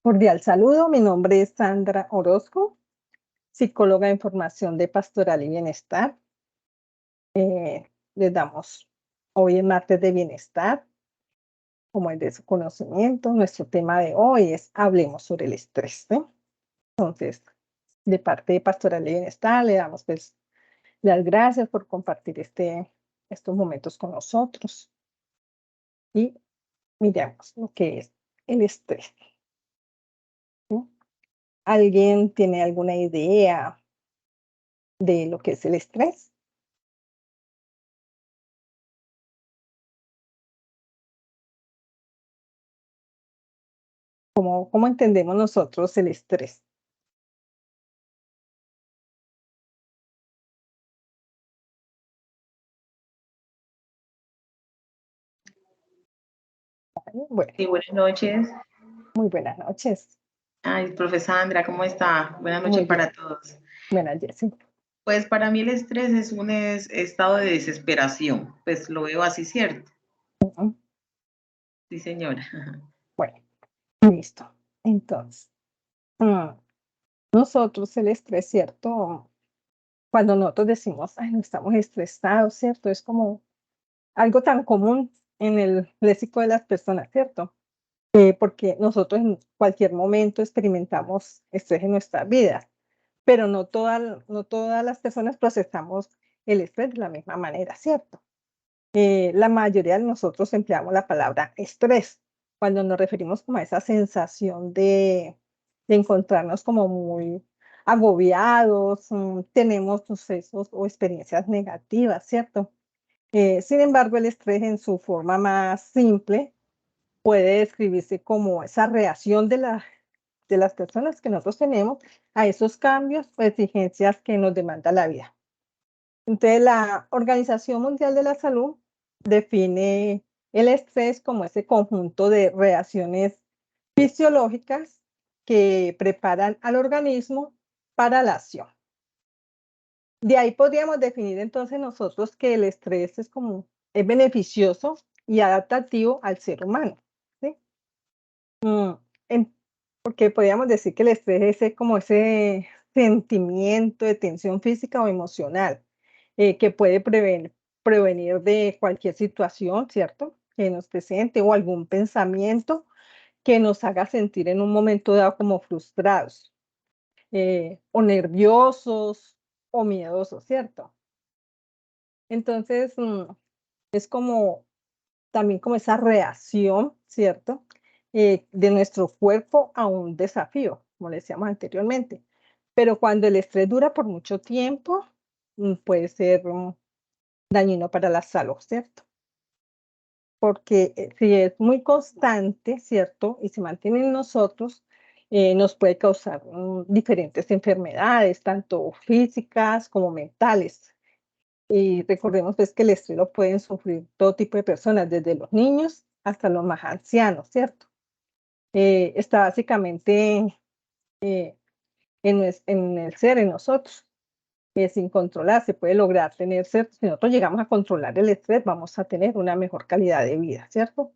Cordial saludo, mi nombre es Sandra Orozco, psicóloga en formación de Pastoral y Bienestar. Les damos hoy el martes de bienestar, como es de su conocimiento. Nuestro tema de hoy es Hablemos sobre el estrés, ¿sí? Entonces, de parte de Pastoral y Bienestar, le damos pues las gracias por compartir estos momentos con nosotros y miremos lo que es el estrés, ¿sí? ¿Alguien tiene alguna idea de lo que es el estrés? ¿Cómo entendemos nosotros el estrés? Bueno, Sí, buenas noches. muy buenas noches. Ay, profe Sandra, ¿cómo está? Buenas Muy noches bien. para todos. Buenas, Jessy. Pues para mí el estrés es un estado de desesperación, pues lo veo así, ¿cierto? Ujú. Sí, señora. Bueno, listo. Entonces, mm, nosotros el estrés, ¿cierto? Cuando nosotros decimos, ay, no estamos estresados, ¿cierto? Es como algo tan común en el léxico de las personas, ¿cierto? Porque nosotros en cualquier momento experimentamos estrés en nuestras vidas, pero no todas las personas procesamos el estrés de la misma manera, ¿cierto? La mayoría de nosotros empleamos la palabra estrés cuando nos referimos como a esa sensación de encontrarnos como muy agobiados, tenemos sucesos o experiencias negativas, ¿cierto? Sin embargo, el estrés en su forma más simple puede describirse como esa reacción de las personas que nosotros tenemos a esos cambios o exigencias que nos demanda la vida. Entonces, la Organización Mundial de la Salud define el estrés como ese conjunto de reacciones fisiológicas que preparan al organismo para la acción. De ahí podríamos definir entonces nosotros que el estrés es beneficioso y adaptativo al ser humano, ¿sí? Mm, en- Porque podríamos decir que el estrés es como ese sentimiento de tensión física o emocional que puede prevenir de cualquier situación, ¿cierto? Que nos presente o algún pensamiento que nos haga sentir en un momento dado como frustrados o nerviosos o miedosos, ¿cierto? Entonces, es como también como esa reacción, ¿cierto? De nuestro cuerpo a un desafío, como le decíamos anteriormente. Pero cuando el estrés dura por mucho tiempo, puede ser dañino para la salud, ¿cierto? Porque si es muy constante, ¿cierto? Y se mantiene en nosotros, nos puede causar diferentes enfermedades, tanto físicas como mentales. Y recordemos pues que el estrés lo pueden sufrir todo tipo de personas, desde los niños hasta los más ancianos, ¿cierto? Está básicamente eh, en el ser, en nosotros, que sin controlar se puede lograr tener, ¿cierto? Si nosotros llegamos a controlar el estrés, vamos a tener una mejor calidad de vida, ¿cierto?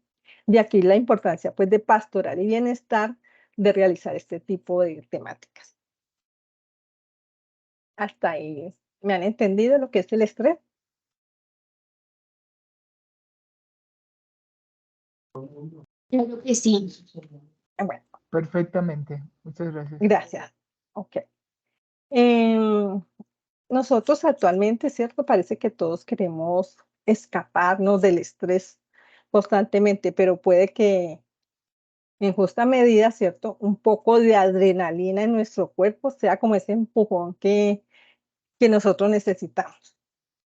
De aquí la importancia pues de pastoral y bienestar, de realizar este tipo de temáticas. Hasta ahí, ¿me han entendido lo que es el estrés? Claro que sí. Bueno, Perfectamente, muchas gracias. gracias. Ok. Em, Nosotros actualmente, ¿cierto? Parece que todos queremos escaparnos del estrés constantemente, pero puede que en justa medida, ¿cierto? Un poco de adrenalina en nuestro cuerpo sea como ese empujón que nosotros necesitamos,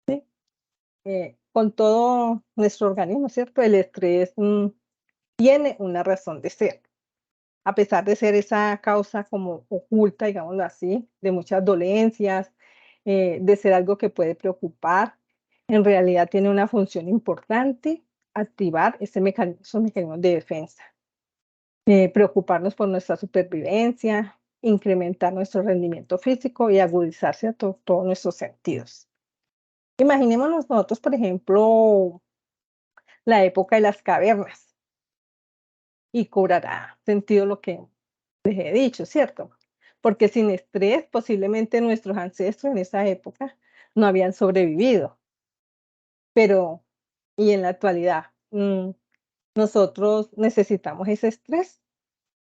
¿sí? Con todo nuestro organismo, ¿cierto? El estrés tiene una razón de ser, a pesar de ser esa causa como oculta, digámoslo así, de muchas dolencias, de ser algo que puede preocupar, en realidad tiene una función importante, activar esos mecanismos de defensa, preocuparnos por nuestra supervivencia, incrementar nuestro rendimiento físico y agudizar todos nuestros sentidos. Imaginémonos nosotros, por ejemplo, la época de las cavernas y cobrará sentido lo que les he dicho, ¿cierto? Porque sin estrés, posiblemente nuestros ancestros en esa época no habían sobrevivido. Pero, y en la actualidad, nosotros necesitamos ese estrés.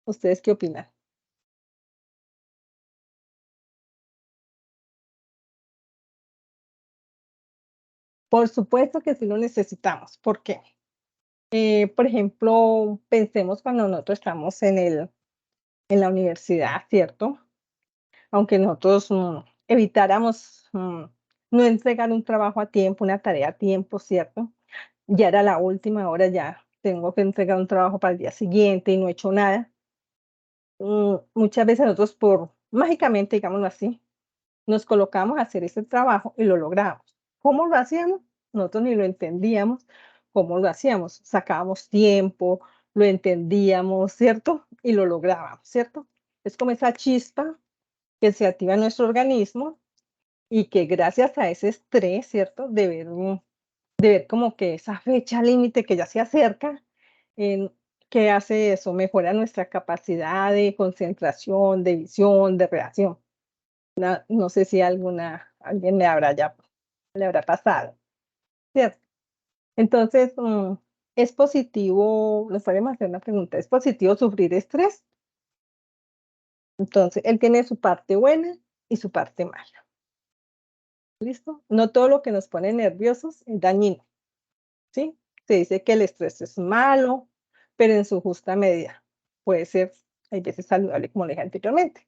¿Ustedes qué opinan? Por supuesto que sí lo necesitamos. ¿Por qué? Por ejemplo, pensemos cuando nosotros estamos en la universidad, ¿cierto? Aunque nosotros evitáramos no entregar un trabajo a tiempo, una tarea a tiempo, ¿cierto? Ya era la última hora, ya tengo que entregar un trabajo para el día siguiente y no he hecho nada. Muchas veces nosotros mágicamente, digámoslo así, nos colocamos a hacer ese trabajo y lo logramos. ¿Cómo lo hacíamos? Nosotros ni lo entendíamos cómo lo hacíamos. Sacábamos tiempo, lo entendíamos, ¿cierto? Y lo lográbamos, ¿cierto? Es como esa chispa que se activa en nuestro organismo y que gracias a ese estrés, ¿cierto? De ver como que esa fecha límite que ya se acerca, en ¿qué hace eso? Mejora nuestra capacidad de concentración, de visión, de reacción. No sé si alguien le habrá pasado, ¿cierto? Entonces, es positivo, nos podemos hacer una pregunta, ¿es positivo sufrir estrés? Entonces, él tiene su parte buena y su parte mala. ¿Listo? No todo lo que nos pone nerviosos es dañino, ¿sí? Se dice que el estrés es malo, pero en su justa medida. Puede ser, hay veces saludable, como le dije anteriormente.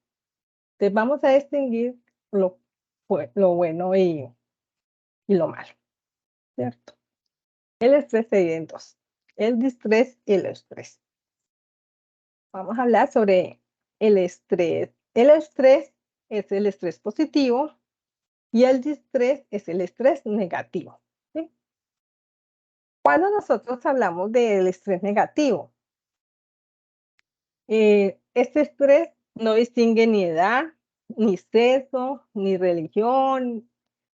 Entonces, vamos a distinguir lo bueno y lo malo, ¿cierto? El estrés se divide en dos, el distrés y el estrés. Vamos a hablar sobre el estrés. El estrés es el estrés positivo y el distrés es el estrés negativo, ¿sí? Cuando nosotros hablamos del estrés negativo, este estrés no distingue ni edad, ni sexo, ni religión,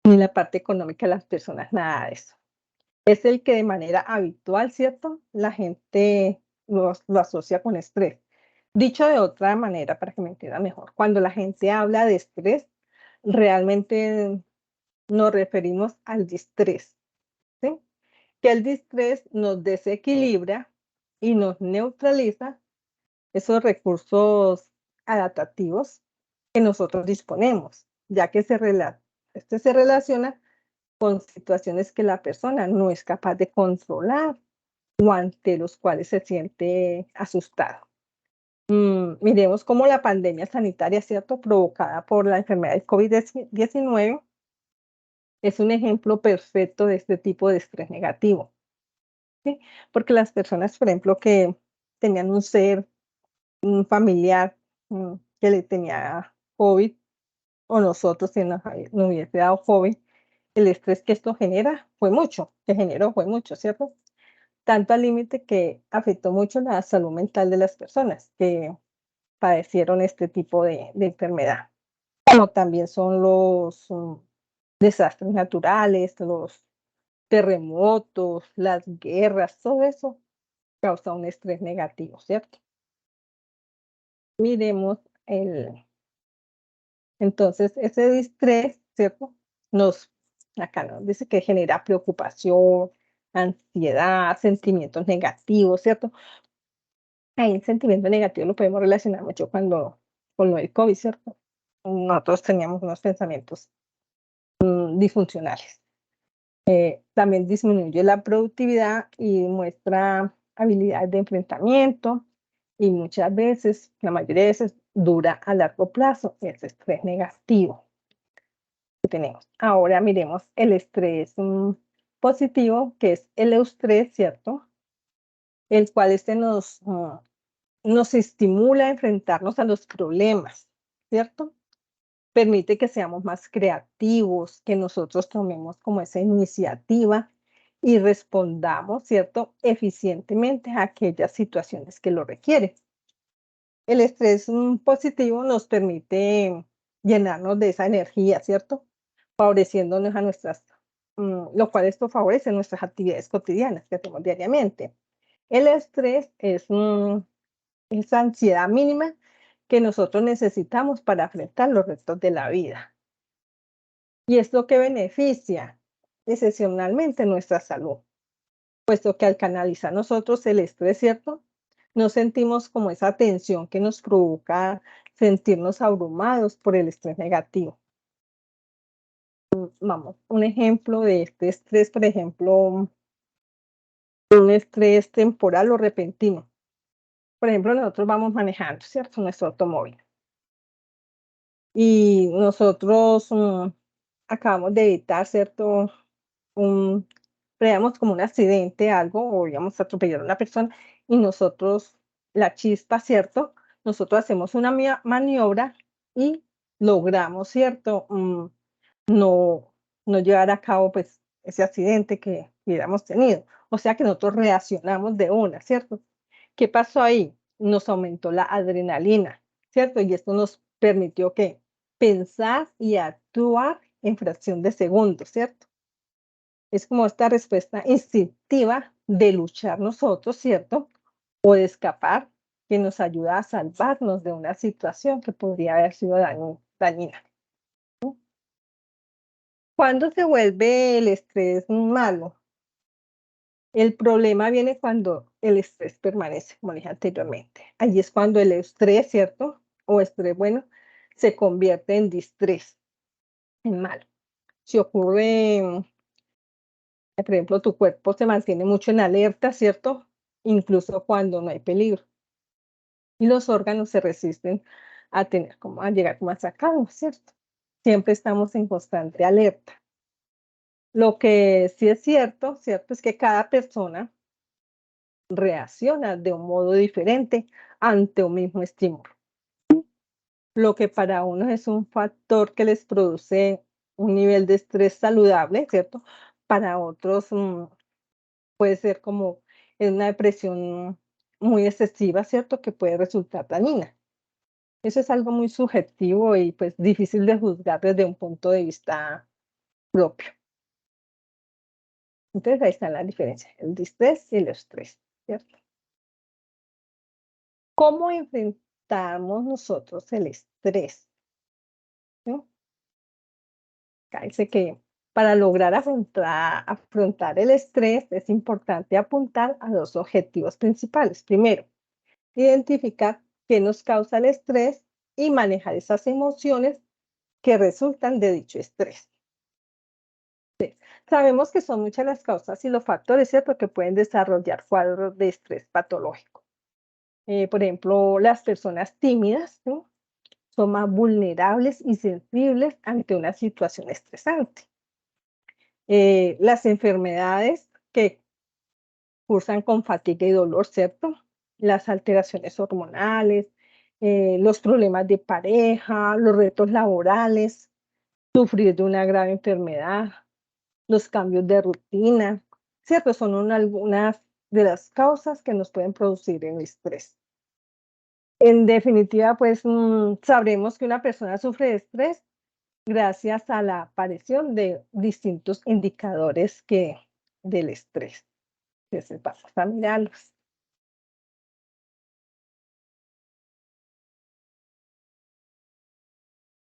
ni la parte económica de las personas, nada de eso. Es el que de manera habitual, ¿cierto? La gente lo asocia con estrés. Dicho de otra manera, para que me entienda mejor, cuando la gente habla de estrés, realmente nos referimos al distrés, ¿sí? Que el distrés nos desequilibra y nos neutraliza esos recursos adaptativos que nosotros disponemos, ya que este se relaciona con situaciones que la persona no es capaz de controlar o ante los cuales se siente asustado. Miremos cómo la pandemia sanitaria, ¿cierto?, provocada por la enfermedad del COVID-19 es un ejemplo perfecto de este tipo de estrés negativo, ¿sí? Porque las personas, por ejemplo, que tenían un familiar que le tenía COVID, o nosotros si nos hubiese dado COVID, el estrés que esto generó fue mucho, ¿cierto? Tanto al límite que afectó mucho la salud mental de las personas que padecieron este tipo de enfermedad, como también son los desastres naturales, los terremotos, las guerras, todo eso causa un estrés negativo, ¿cierto? Miremos entonces ese distrés, ¿cierto? Acá nos dice que genera preocupación, ansiedad, sentimientos negativos, ¿cierto? Ahí el sentimiento negativo lo podemos relacionar mucho con lo del COVID, ¿cierto? Nosotros teníamos unos pensamientos disfuncionales. También disminuye la productividad y muestra habilidades de enfrentamiento y muchas veces, la mayoría de veces, dura a largo plazo ese estrés negativo que tenemos. Ahora miremos el estrés positivo, que es el eustrés, ¿cierto? El cual nos estimula a enfrentarnos a los problemas, ¿cierto? Permite que seamos más creativos, que nosotros tomemos como esa iniciativa y respondamos, ¿cierto?, eficientemente a aquellas situaciones que lo requieren. El estrés positivo nos permite llenarnos de esa energía, ¿cierto? Favoreciéndonos lo cual esto favorece nuestras actividades cotidianas que hacemos diariamente. El estrés es esa ansiedad mínima que nosotros necesitamos para enfrentar los retos de la vida. Y es lo que beneficia excepcionalmente nuestra salud, puesto que al canalizar nosotros el estrés, ¿cierto? No sentimos como esa tensión que nos provoca sentirnos abrumados por el estrés negativo. Vamos, un ejemplo de este estrés, por ejemplo, un estrés temporal o repentino. Por ejemplo, nosotros vamos manejando, ¿cierto? Nuestro automóvil. Y nosotros acabamos de evitar, ¿cierto? Un, Creamos como un accidente, algo, o íbamos a atropellar a una persona, y nosotros, la chispa, ¿cierto? Nosotros hacemos una maniobra y logramos, ¿cierto? No, no llevar a cabo, pues, ese accidente que hubiéramos tenido. O sea que nosotros reaccionamos de una, ¿cierto? ¿Qué pasó ahí? Nos aumentó la adrenalina, ¿cierto? Y esto nos permitió que pensar y actuar en fracción de segundos, ¿cierto? Es como esta respuesta instintiva de luchar nosotros, ¿cierto? O de escapar, que nos ayuda a salvarnos de una situación que podría haber sido dañina. ¿Cuándo se vuelve el estrés malo? El problema viene cuando el estrés permanece, como dije anteriormente. Allí es cuando el estrés, ¿cierto? O estrés bueno, se convierte en distrés, en malo. Si ocurre, por ejemplo, tu cuerpo se mantiene mucho en alerta, ¿cierto? Incluso cuando no hay peligro. Y los órganos se resisten a tener como a llegar más a calma, ¿cierto? Siempre estamos en constante alerta. Lo que sí es cierto, ¿cierto? Es que cada persona reacciona de un modo diferente ante un mismo estímulo. Lo que para unos es un factor que les produce un nivel de estrés saludable, ¿cierto? Para otros puede ser como una depresión muy excesiva, ¿cierto? Que puede resultar dañina. Eso es algo muy subjetivo y pues difícil de juzgar desde un punto de vista propio. Entonces ahí está la diferencia, el distrés y el estrés, ¿cierto? ¿Cómo enfrentamos nosotros el estrés? ¿No? Acá dice que para lograr afrontar el estrés es importante apuntar a dos objetivos principales. Primero, identificar qué nos causa el estrés y manejar esas emociones que resultan de dicho estrés. Sabemos que son muchas las causas y los factores, ¿cierto?, que pueden desarrollar cuadros de estrés patológico. Por ejemplo, las personas tímidas, ¿no?, son más vulnerables y sensibles ante una situación estresante. Las enfermedades que cursan con fatiga y dolor, ¿cierto? Las alteraciones hormonales, los problemas de pareja, los retos laborales, sufrir de una grave enfermedad, los cambios de rutina, ¿cierto? Son algunas de las causas que nos pueden producir el estrés. En definitiva, pues sabremos que una persona sufre de estrés gracias a la aparición de distintos indicadores del estrés. Entonces, vamos a mirarlos.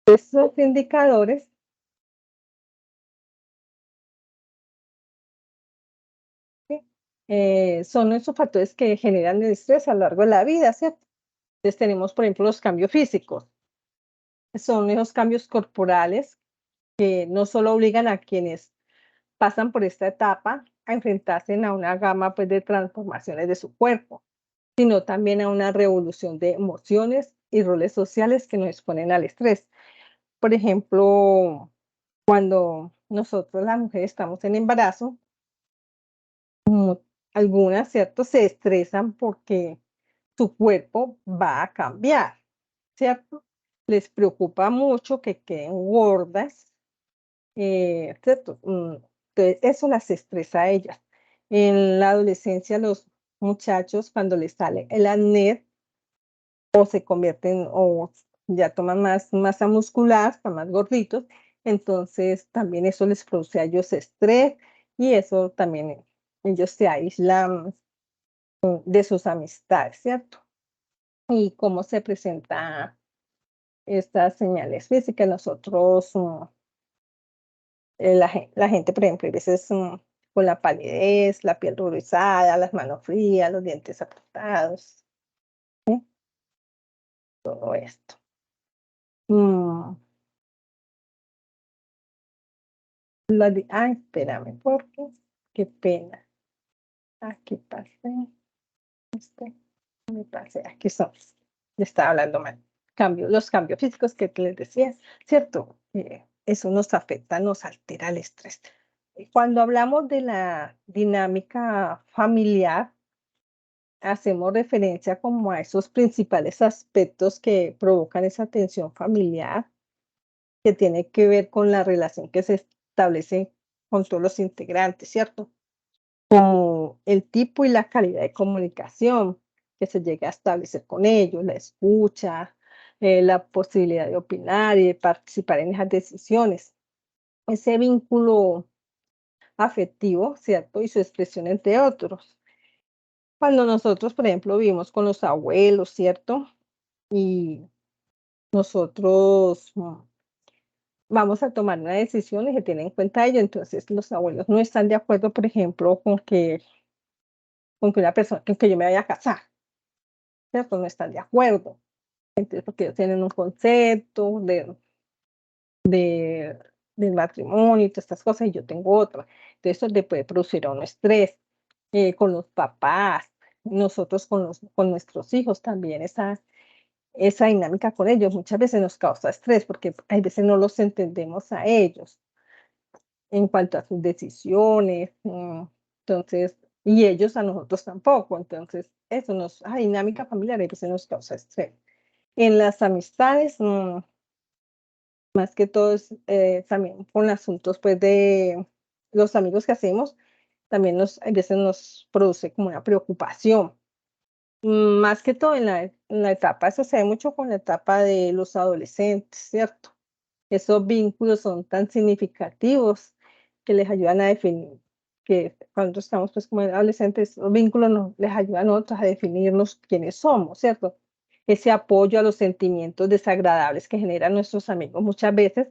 Esos indicadores son esos factores que generan el estrés a lo largo de la vida, ¿cierto? Entonces tenemos, por ejemplo, los cambios físicos. Son esos cambios corporales que no solo obligan a quienes pasan por esta etapa a enfrentarse a una gama pues, de transformaciones de su cuerpo, sino también a una revolución de emociones y roles sociales que nos exponen al estrés. Por ejemplo, cuando nosotros las mujeres estamos en embarazo, algunas, ¿cierto?, se estresan porque su cuerpo va a cambiar, ¿cierto? Les preocupa mucho que queden gordas, ¿cierto? Entonces, eso las estresa a ellas. En la adolescencia, los muchachos, cuando les sale el acné, o se convierten, o ya toman más masa muscular, están más gorditos, entonces también eso les produce a ellos estrés y eso también ellos se aíslan de sus amistades, ¿cierto? y cómo se presenta estas señales físicas. Nosotros, la gente, por ejemplo, a veces con la palidez, la piel ruborizada, las manos frías, los dientes apretados, todo esto. Mm, Ay, espérame, porque qué pena. Aquí pasé. Me pasé. Aquí son. Ya estaba hablando mal. Los cambios físicos que les decía, ¿cierto? Eso nos afecta, nos altera el estrés. Cuando hablamos de la dinámica familiar, hacemos referencia como a esos principales aspectos que provocan esa tensión familiar, que tiene que ver con la relación que se establece con todos los integrantes, ¿cierto? Como el tipo y la calidad de comunicación que se llega a establecer con ellos, la escucha, la posibilidad de opinar y de participar en esas decisiones. Ese vínculo afectivo, ¿cierto? Y su expresión entre otros. Cuando nosotros, por ejemplo, vivimos con los abuelos, ¿cierto? Y nosotros vamos a tomar una decisión y se tiene en cuenta ello, entonces los abuelos no están de acuerdo, por ejemplo, con que una persona, con que yo me vaya a casar, ¿cierto? No están de acuerdo. Entonces, porque ellos tienen un concepto de, del matrimonio y todas estas cosas, y yo tengo otra. Entonces, eso le puede producir a uno estrés. Con los papás, nosotros con nuestros hijos también, esa dinámica con ellos muchas veces nos causa estrés porque hay veces no los entendemos a ellos en cuanto a sus decisiones, entonces, y ellos a nosotros tampoco, entonces, esa dinámica familiar a veces nos causa estrés. En las amistades, más que todo es también con asuntos pues de los amigos que hacemos, también a veces nos produce como una preocupación. Más que todo en la etapa, eso se ve mucho con la etapa de los adolescentes, ¿cierto? Esos vínculos son tan significativos que les ayudan a definir, que cuando estamos pues como adolescentes, los vínculos les ayudan a nosotros a definirnos quiénes somos, ¿cierto? Ese apoyo a los sentimientos desagradables que generan nuestros amigos muchas veces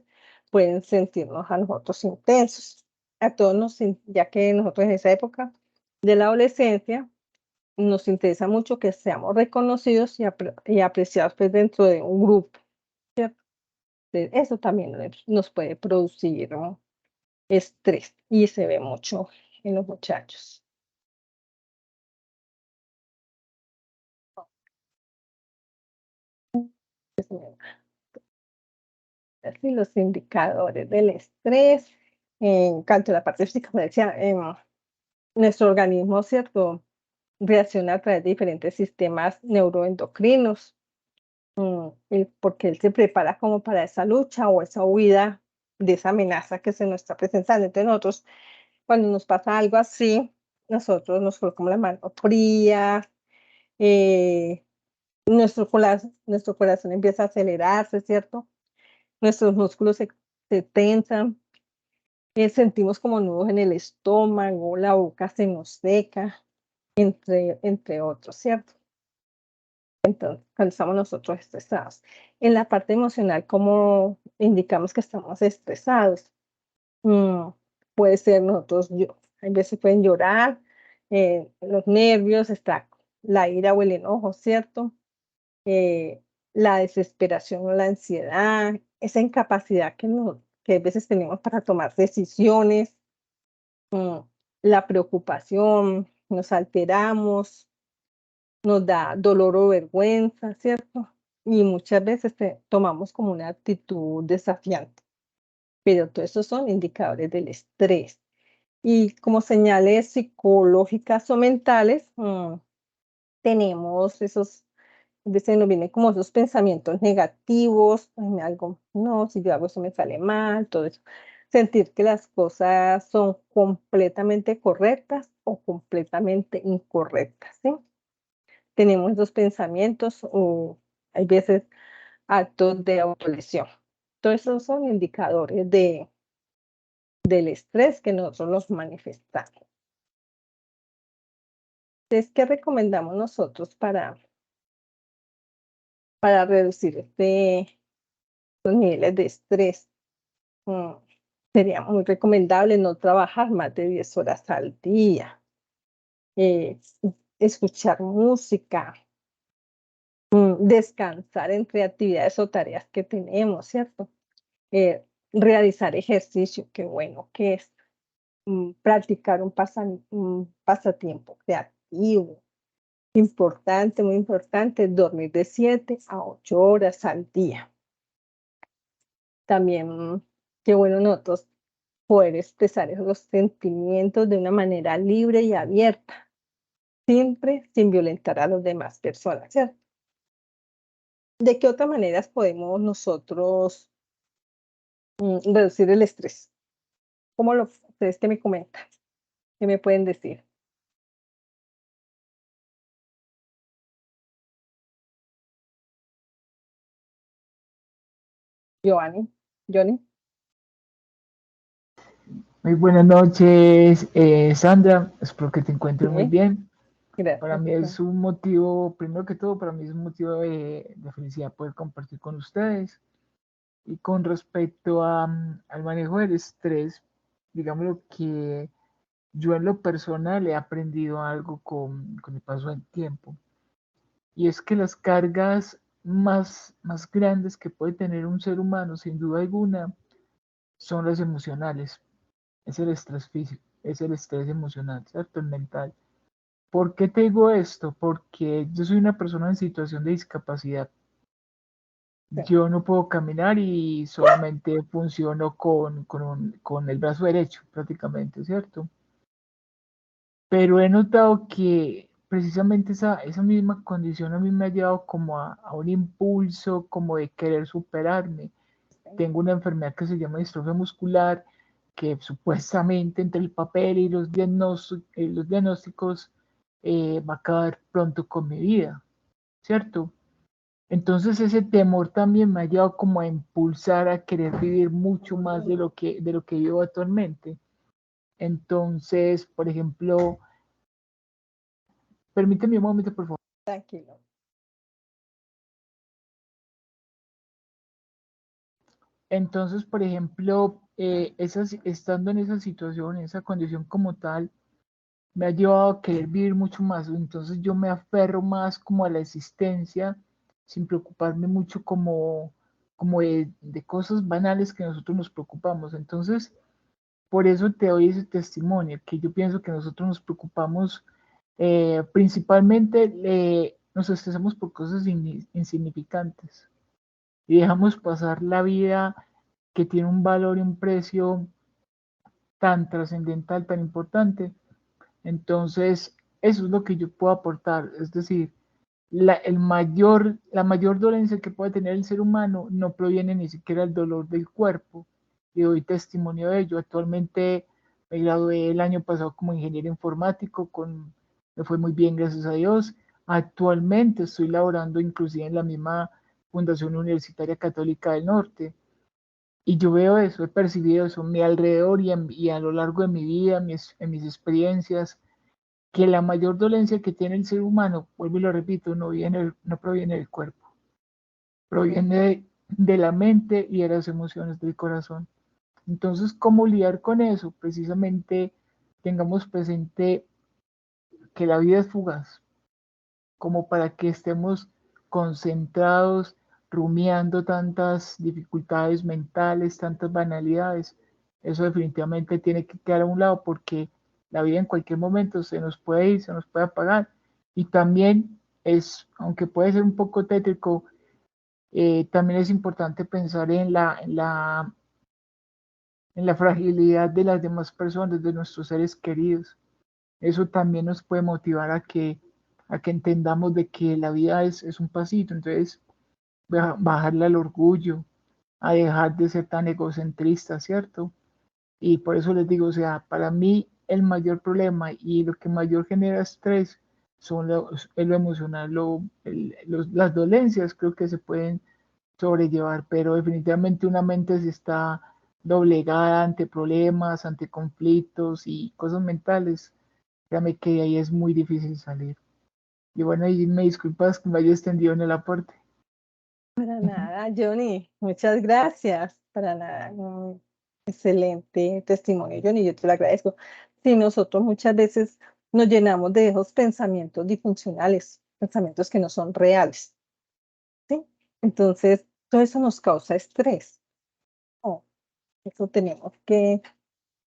pueden sentirnos a nosotros intensos. A todos ya que nosotros en esa época de la adolescencia nos interesa mucho que seamos reconocidos y apreciados pues, dentro de un grupo, ¿cierto? Eso también nos puede producir, ¿no?, estrés y se ve mucho en los muchachos. Así los indicadores del estrés, en cuanto a la parte física, como decía, nuestro organismo, ¿cierto?, reacciona a través de diferentes sistemas neuroendocrinos, porque él se prepara como para esa lucha o esa huida de esa amenaza que se nos está presentando. Entonces nosotros, cuando nos pasa algo así, nosotros nos colocamos la mano fría, eh, nuestro corazón empieza a acelerarse, ¿cierto? Nuestros músculos se tensan, sentimos como nudos en el estómago, la boca se nos seca, entre otros, ¿cierto? Entonces, cuando estamos nosotros estresados. En la parte emocional, ¿cómo indicamos que estamos estresados? Mm, Puede ser hay veces pueden llorar, los nervios, está la ira o el enojo, ¿cierto? La desesperación o la ansiedad, esa incapacidad que a veces tenemos para tomar decisiones, mm, la preocupación, nos alteramos, nos da dolor o vergüenza, ¿cierto? Y muchas veces tomamos como una actitud desafiante, pero todos esos son indicadores del estrés. Y como señales psicológicas o mentales, tenemos a veces nos vienen como esos pensamientos negativos, "Ay, algo, no, si yo hago eso me sale mal", todo eso. Sentir que las cosas son completamente correctas o completamente incorrectas, ¿sí? Tenemos esos pensamientos o hay veces actos de autolesión. Todos esos son indicadores del estrés que nosotros los manifestamos. Entonces, ¿qué recomendamos nosotros para reducir los niveles de estrés. Sería muy recomendable no trabajar más de 10 horas al día, eh, escuchar música, descansar entre actividades o tareas que tenemos, ¿cierto? Realizar ejercicio, qué bueno que es. Practicar un pasatiempo creativo. Importante, muy importante, dormir de 7 a 8 horas al día. También, qué bueno nosotros poder expresar esos sentimientos de una manera libre y abierta, siempre sin violentar a las demás personas, ¿cierto? ¿De qué otras maneras podemos nosotros reducir el estrés? ¿Cómo lo ustedes qué me comentan? ¿Qué me pueden decir? Johnny, Johnny, Muy buenas noches, Sandra. Espero que te encuentres muy sí, bien. Para gracias. mí es un motivo, primero que todo, para mí es un motivo de felicidad poder compartir con ustedes. Y con respecto al manejo del estrés, digamos que yo en lo personal he aprendido algo con el paso del tiempo. Y es que las cargas más grandes que puede tener un ser humano, sin duda alguna, son las emocionales. Es el estrés físico, es el estrés emocional, ¿cierto? El mental. ¿Por qué te digo esto? Porque yo soy una persona en situación de discapacidad. Sí, Yo no puedo caminar y solamente funciono con el brazo derecho, prácticamente, ¿cierto? Pero he notado que precisamente esa misma condición a mí me ha llevado como a un impulso, como de querer superarme. sí, Tengo una enfermedad que se llama distrofia muscular, que supuestamente entre el papel y los diagnósticos va a acabar pronto con mi vida, ¿cierto? Entonces ese temor también me ha llevado como a impulsar a querer vivir mucho más de lo que vivo actualmente. Entonces, por ejemplo, permíteme un momento, por favor. tranquilo. Entonces, por ejemplo, estando en esa situación, en esa condición como tal, me ha llevado a querer vivir mucho más. Entonces yo me aferro más como a la existencia, sin preocuparme mucho como de cosas banales que nosotros nos preocupamos. Entonces, por eso te doy ese testimonio, que yo pienso que nosotros nos preocupamos principalmente, nos estresamos por cosas insignificantes y dejamos pasar la vida que tiene un valor y un precio tan trascendental, tan importante. Entonces, eso es lo que yo puedo aportar. Es decir, la mayor dolencia que puede tener el ser humano no proviene ni siquiera del dolor del cuerpo. Y doy testimonio de ello. Actualmente me gradué el año pasado como ingeniero informático, me fue muy bien, gracias a Dios. Actualmente estoy laborando inclusive en la misma Fundación Universitaria Católica del Norte. Y yo veo eso, he percibido eso a mi alrededor y a lo largo de mi vida, en mis experiencias, que la mayor dolencia que tiene el ser humano, vuelvo y lo repito, no proviene del cuerpo, proviene de la mente y de las emociones del corazón. Entonces, ¿cómo lidiar con eso? Precisamente tengamos presente que la vida es fugaz, como para que estemos concentrados, rumiando tantas dificultades mentales, tantas banalidades. Eso definitivamente tiene que quedar a un lado porque la vida en cualquier momento se nos puede ir, se nos puede apagar. Y también aunque puede ser un poco tétrico, también es importante pensar en la fragilidad de las demás personas, de nuestros seres queridos. Eso también nos puede motivar a que entendamos de que la vida es un pasito, entonces bajarle al orgullo, a dejar de ser tan egocentrista, ¿cierto? Y por eso les digo, o sea, para mí el mayor problema y lo que mayor genera estrés es lo emocional, las dolencias creo que se pueden sobrellevar, pero definitivamente una mente si está doblegada ante problemas, ante conflictos y cosas mentales, créame que de ahí es muy difícil salir. Y bueno, y me disculpas que me haya extendido en el aporte. Para nada, Johnny, muchas gracias. Para nada, excelente testimonio, Johnny, yo te lo agradezco. Sí, nosotros muchas veces nos llenamos de esos pensamientos disfuncionales, pensamientos que no son reales, ¿sí? Entonces, todo eso nos causa estrés. Oh, eso tenemos que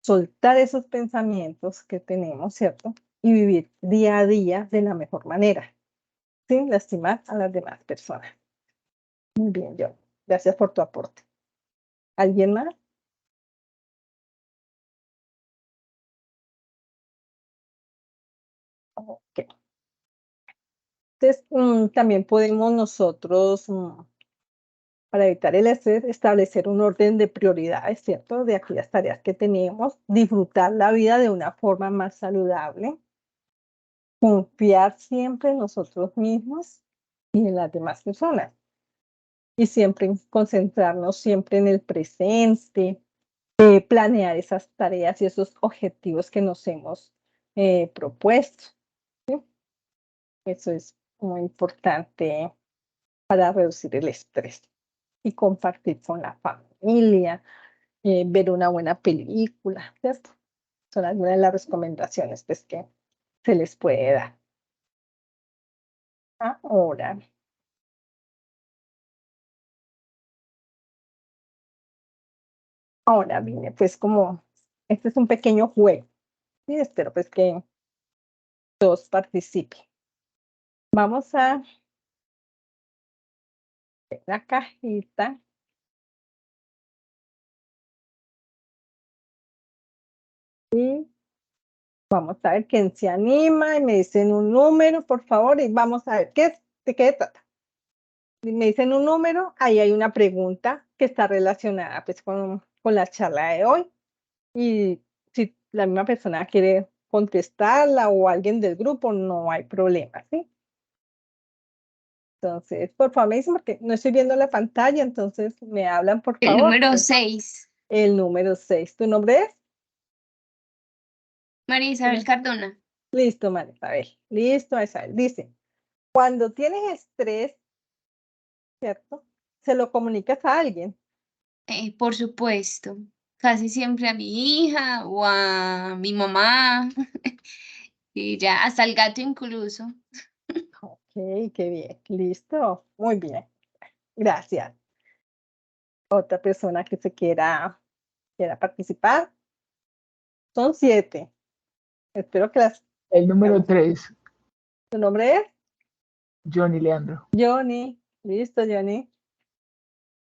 soltar esos pensamientos que tenemos, ¿cierto? Y vivir día a día de la mejor manera, sin lastimar a las demás personas. Muy bien, Johnny. Gracias por tu aporte. ¿Alguien más? Ok. Entonces, también podemos nosotros, para evitar el estrés, establecer un orden de prioridades, ¿cierto? De aquellas tareas que tenemos, disfrutar la vida de una forma más saludable, confiar siempre en nosotros mismos y en las demás personas. Y siempre concentrarnos siempre en el presente, planear esas tareas y esos objetivos que nos hemos propuesto, ¿sí? Eso es muy importante para reducir el estrés y compartir con la familia, ver una buena película, ¿cierto? Son algunas de las recomendaciones pues, que se les puede dar. Ahora viene pues como, este es un pequeño juego, y espero pues que todos participen. Vamos a ver la cajita. Y vamos a ver quién se anima y me dicen un número, por favor, y vamos a ver de qué trata. Si me dicen un número, ahí hay una pregunta que está relacionada pues con la charla de hoy. Y si la misma persona quiere contestarla o alguien del grupo, no hay problema, ¿sí? Entonces, por favor, me dicen porque no estoy viendo la pantalla, entonces me hablan, por El favor. número 6. El número 6. ¿Tu nombre es? María Isabel Cardona. Listo, María Isabel. Listo, Isabel. Dice, cuando tienes estrés, ¿cierto? Se lo comunicas a alguien. Por supuesto. Casi siempre a mi hija o a mi mamá. Y ya, hasta el gato incluso. Ok, qué bien. Listo. Muy bien. Gracias. Otra persona que se quiera participar. Son 7. Espero que las... El número 3, ¿Tu nombre es? Johnny Leandro. Johnny. Listo, Johnny.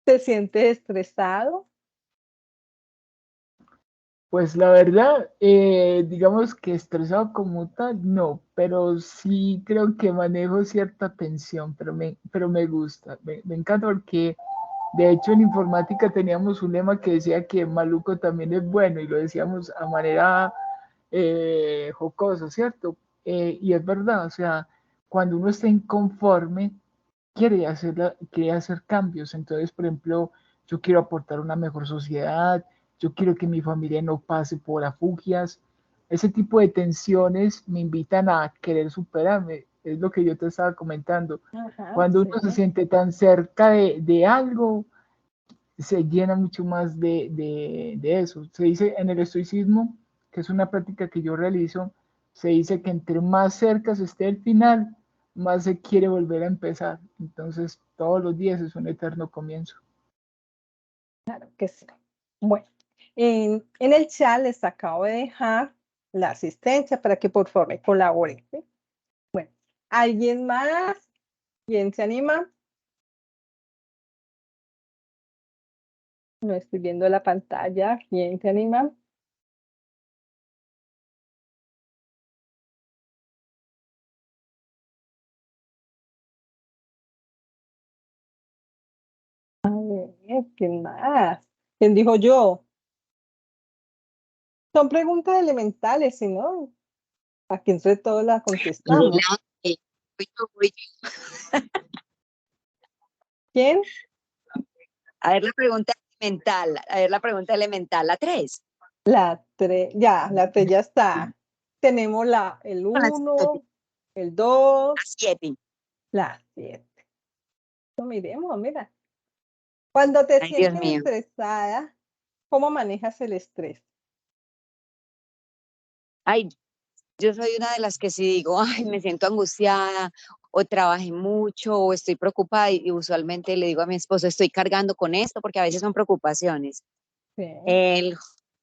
¿Te sientes estresado? Pues la verdad, digamos que estresado como tal, no, pero sí creo que manejo cierta tensión, pero me gusta, me encanta porque de hecho en informática teníamos un lema que decía que maluco también es bueno y lo decíamos a manera jocosa, ¿cierto? Y es verdad, o sea, cuando uno está inconforme, quiere hacer cambios. Entonces, por ejemplo, yo quiero aportar una mejor sociedad, yo quiero que mi familia no pase por afugias. Ese tipo de tensiones me invitan a querer superarme. Es lo que yo te estaba comentando. Ajá, Cuando uno se sí. siente tan cerca de algo, se llena mucho más de eso. Se dice en el estoicismo, que es una práctica que yo realizo, se dice que entre más cerca se esté el final, más se quiere volver a empezar. Entonces, todos los días es un eterno comienzo. Claro que sí. Bueno, en el chat les acabo de dejar la asistencia para que por favor me colaboren, ¿sí? Bueno, ¿alguien más? ¿Quién se anima? No estoy viendo la pantalla. ¿Quién se anima? A ver, ¿quién más? ¿Quién dijo yo? Son preguntas elementales, ¿sí, no? Aquí entre todos las contestamos. ¿Quién? A ver la pregunta elemental, la 3. La 3, ya, la 3 ya está. Tenemos el 1, el 2, La 7. la 7. Miremos, mira. Cuando te Ay, Dios sientes mío. estresada, ¿cómo manejas el estrés? Ay, yo soy una de las que si digo, ay, me siento angustiada, o trabajé mucho, o estoy preocupada, y usualmente le digo a mi esposo, estoy cargando con esto, porque a veces son preocupaciones. Sí. El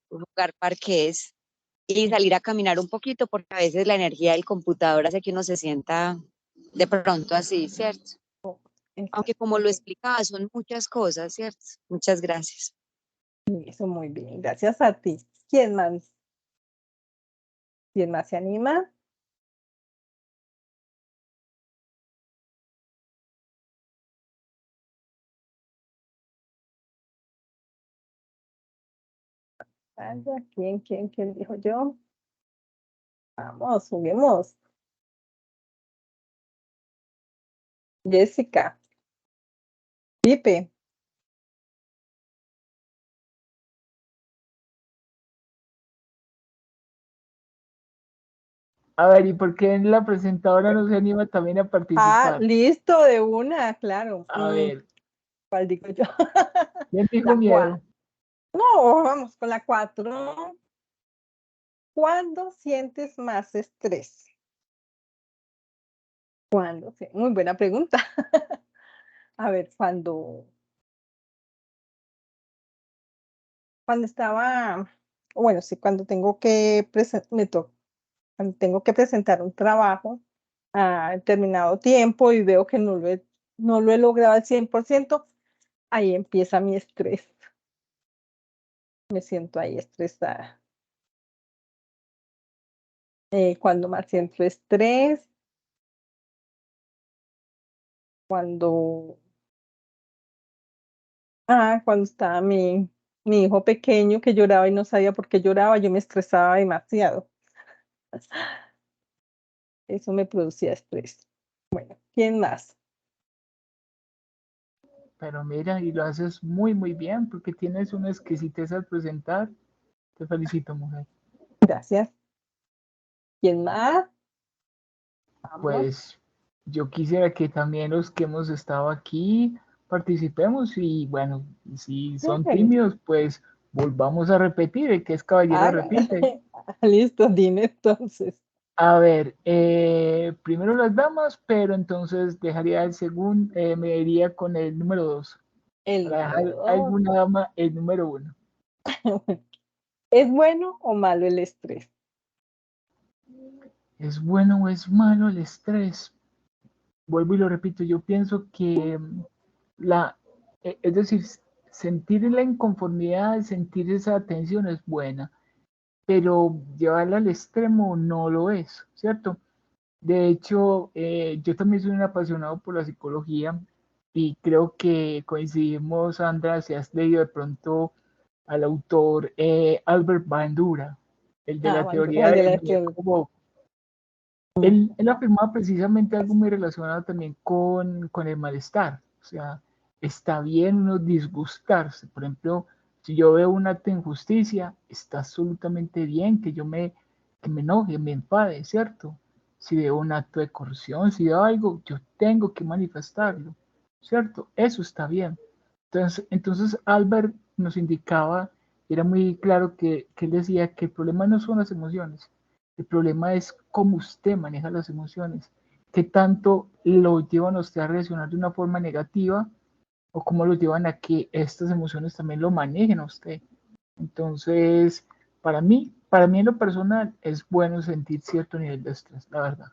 jugar parqués y salir a caminar un poquito, porque a veces la energía del computador hace que uno se sienta de pronto así, ¿cierto? Aunque como lo Exacto. explicaba, son muchas cosas, ¿cierto? Muchas gracias. Eso muy bien, gracias a ti. ¿Quién más? ¿Quién más se anima? Vaya, ¿quién dijo yo? Vamos, juguemos. Jessica, Pipe, A ver, ¿y por qué la presentadora no se anima también a participar? listo, de una, claro. A ver, ¿Cuál digo yo? ¿quién dijo La 4. miedo? No, vamos con la 4. ¿Cuándo sientes más estrés? ¿Cuándo? Sí, muy buena pregunta. A ver, cuando estaba, bueno, sí, cuando tengo que cuando tengo que presentar un trabajo a determinado tiempo y veo que no lo he logrado al 100%, ahí empieza mi estrés. Me siento ahí estresada. Cuando más siento estrés, cuando, cuando estaba mi hijo pequeño que lloraba y no sabía por qué lloraba, yo me estresaba demasiado. Eso me producía estrés. Bueno, ¿quién más? Pero mira, y lo haces muy, muy bien, porque tienes una exquisitez al presentar. Te felicito, mujer. Gracias. ¿Quién más? Vamos. Pues yo quisiera que también los que hemos estado aquí participemos y bueno, si son Sí. tímidos, pues volvamos a repetir, el que es caballero Haga. repite. Listo, dime entonces. A ver, primero las damas, pero entonces dejaría el segundo, me iría con el número 2, El para dejar número 2. alguna dama el número 1. ¿Es bueno o malo el estrés? ¿Es bueno o es malo el estrés? Vuelvo y lo repito, yo pienso que la, es decir, sentir la inconformidad, sentir esa tensión es buena, pero llevarla al extremo no lo es, ¿cierto? De hecho, yo también soy un apasionado por la psicología y creo que coincidimos, Sandra, si has leído de pronto al autor Albert Bandura, el de la Bueno, teoría el de del la miedo. Él afirmaba precisamente algo muy relacionado también con el malestar. O sea, está bien uno disgustarse. Por ejemplo, si yo veo un acto de injusticia, está absolutamente bien que me enoje, me enfade, ¿cierto? Si veo un acto de corrupción, si veo algo, yo tengo que manifestarlo, ¿cierto? Eso está bien. Entonces Albert nos indicaba, era muy claro que él decía que el problema no son las emociones, el problema es cómo usted maneja las emociones, qué tanto lo llevan a usted a reaccionar de una forma negativa o cómo lo llevan a que estas emociones también lo manejen a usted. Entonces, para mí en lo personal es bueno sentir cierto nivel de estrés, la verdad.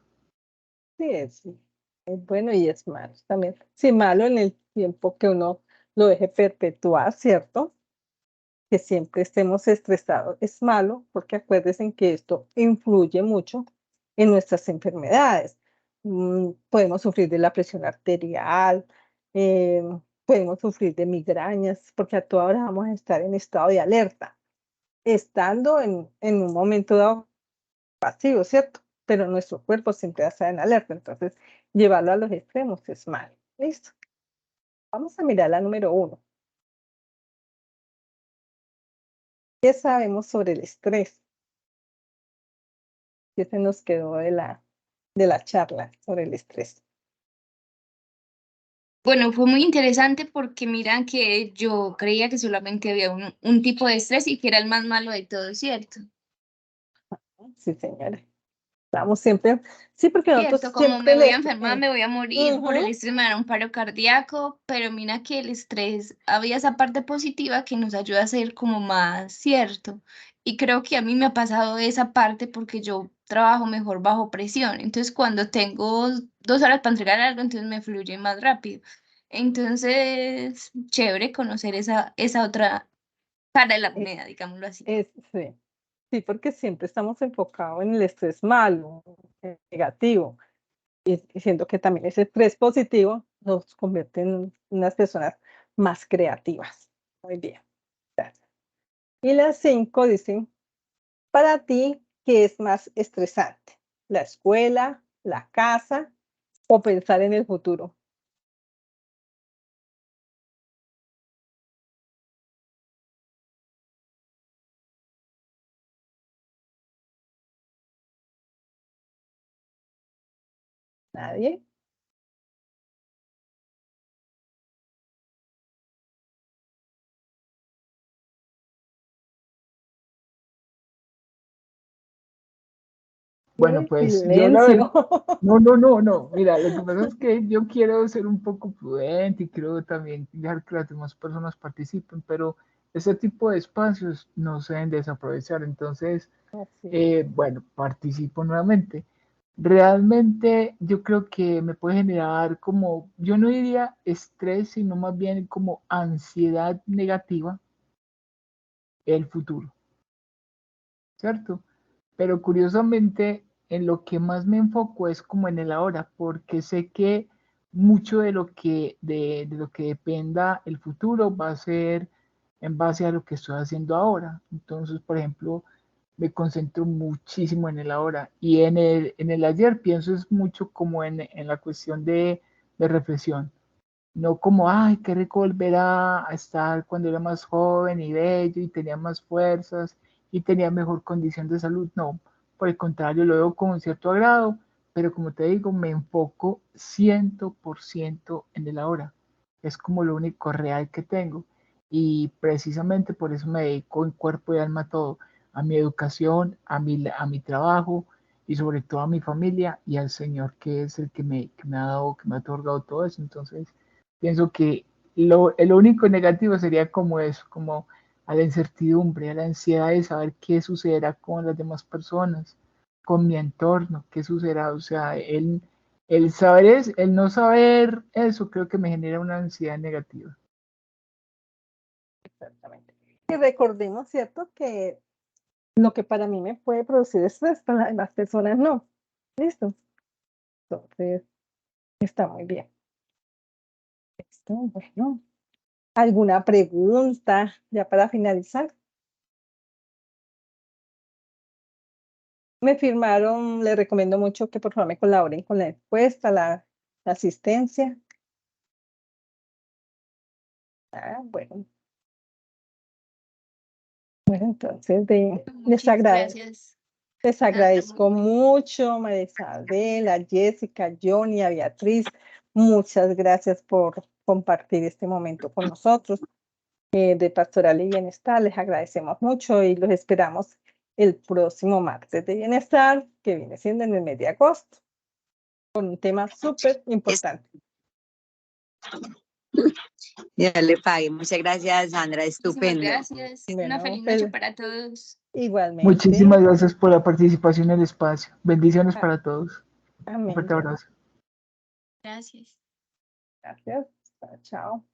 Sí, es bueno y es malo también. Sí, malo en el tiempo que uno lo deje perpetuar, ¿cierto? Que siempre estemos estresados. Es malo porque acuérdense que esto influye mucho en nuestras enfermedades. Podemos sufrir de la presión arterial, eh, podemos sufrir de migrañas, porque a toda hora vamos a estar en estado de alerta, estando en un momento dado pasivo, ¿cierto? Pero nuestro cuerpo siempre va a estar en alerta, entonces llevarlo a los extremos es malo. Listo. Vamos a mirar la número 1. ¿Qué sabemos sobre el estrés? ¿Qué se nos quedó de la charla sobre el estrés? Bueno, fue muy interesante porque mira que yo creía que solamente había un tipo de estrés y que era el más malo de todos, ¿cierto? Sí, señora. Estamos siempre, sí, porque nosotros Cierto, como siempre me voy a le... enfermar, me voy a morir por el ujú, estrés, me dará un paro cardíaco, pero mira que el estrés, había esa parte positiva que nos ayuda a ser como más cierto. Y creo que a mí me ha pasado esa parte porque yo trabajo mejor bajo presión. Entonces, cuando tengo 2 horas para entregar algo, entonces me fluye más rápido. Entonces, chévere conocer esa otra cara de la eh, moneda, digámoslo así. sí, sí, porque siempre estamos enfocados en el estrés malo, negativo. Y siento que también ese estrés positivo nos convierte en unas personas más creativas. Muy bien, gracias. Y las 5 dicen, para ti, ¿qué es más estresante? ¿La escuela, la casa o pensar en el futuro? ¿Nadie? Bueno, ¡Qué pues yo la verdad, silencio! no, mira, lo que pasa es que yo quiero ser un poco prudente y quiero también dejar que las demás personas participen, pero ese tipo de espacios no se deben desaprovechar, entonces, Así es. bueno, participo nuevamente. Realmente yo creo que me puede generar como, yo no diría estrés, sino más bien como ansiedad negativa el futuro, ¿cierto? Pero curiosamente, en lo que más me enfoco es como en el ahora, porque sé que mucho de lo que dependa el futuro va a ser en base a lo que estoy haciendo ahora. Entonces, por ejemplo, me concentro muchísimo en el ahora y en el ayer pienso es mucho como en la cuestión de reflexión. No como, ay, qué rico volver a estar cuando era más joven y bello y tenía más fuerzas y tenía mejor condición de salud. No, por el contrario, lo veo con cierto agrado, pero como te digo, me enfoco 100% en el ahora. Es como lo único real que tengo. Y precisamente por eso me dedico en cuerpo y alma a todo, a mi educación, a mi trabajo y sobre todo a mi familia y al Señor, que es el que me ha dado, que me ha otorgado todo eso. Entonces, pienso que el único negativo sería como eso, como a la incertidumbre, a la ansiedad de saber qué sucederá con las demás personas, con mi entorno, qué sucederá. O sea, el no saber eso creo que me genera una ansiedad negativa. Exactamente. Y recordemos, ¿cierto? Que lo que para mí me puede producir estrés, para las demás personas no. ¿Listo? Entonces, está muy bien. Listo, bueno. ¿Alguna pregunta ya para finalizar? Me firmaron, les recomiendo mucho que por favor me colaboren con la encuesta, la asistencia. Ah, bueno. Bueno, entonces Muchas gracias, les Sandra, muy agradezco bueno. mucho, María Isabel, a Jessica, Johnny, a Beatriz. Muchas gracias por compartir este momento con nosotros. De Pastoral y Bienestar, les agradecemos mucho y los esperamos el próximo martes de Bienestar, que viene siendo en el mes de agosto, con un tema súper importante. Ya le pague. Muchas gracias, Sandra. Muchísimas Estupendo. gracias. Una Bueno, feliz noche para todos. igualmente. Muchísimas gracias por la participación en el espacio. Bendiciones Ah, para todos. Un amén. fuerte abrazo. Gracias. Gracias. Chao.